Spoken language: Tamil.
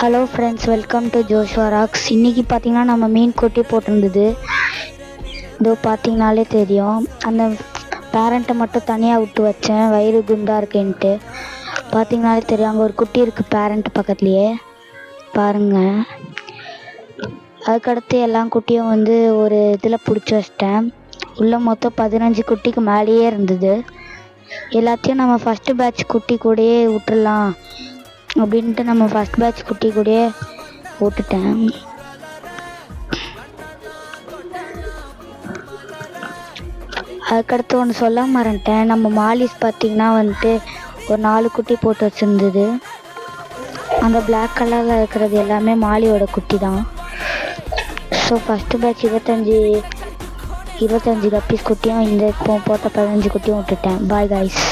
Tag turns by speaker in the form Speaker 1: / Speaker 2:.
Speaker 1: Hello friends, welcome to Joshua rocks. இன்றைக்கி பார்த்தீங்கன்னா நம்ம மீன் கொட்டி போட்டிருந்தது. இதோ பார்த்தீங்கனாலே தெரியும். அந்த பேரண்ட்டை மட்டும் தனியாக விட்டு வச்சேன், வயிறு குண்டாக இருக்குன்ட்டு. பார்த்தீங்கனாலே தெரியும், அங்கே ஒரு குட்டி இருக்குது பேரண்ட் பக்கத்துலேயே பாருங்கள். அதுக்கடுத்து எல்லா குட்டியும் ஒரு இதில் பிடிச்சி வச்சிட்டேன். உள்ளே மொத்தம் 15 குட்டிக்கு மேலேயே இருந்தது. எல்லாத்தையும் நம்ம ஃபஸ்ட்டு பேட்ச் குட்டி கூடயே விட்டுடலாம் அப்படின்ட்டு நம்ம ஃபஸ்ட் பேட்ச் குட்டி கூடயே விட்டுட்டேன். அதுக்கடுத்து ஒன்று சொல்ல மறந்துட்டேன். நம்ம மாலிஸ் பார்த்திங்கன்னா ஒரு 4 குட்டி போட்டு வச்சுருந்தது. அந்த பிளாக் கலரில் இருக்கிறது எல்லாமே மாலியோட குட்டி தான். ஸோ ஃபஸ்ட்டு பேட்ச் 25 கப்பீஸ் குட்டியும் இந்த இப்போ போட்ட 15 குட்டியும் விட்டுட்டேன். Bye guys.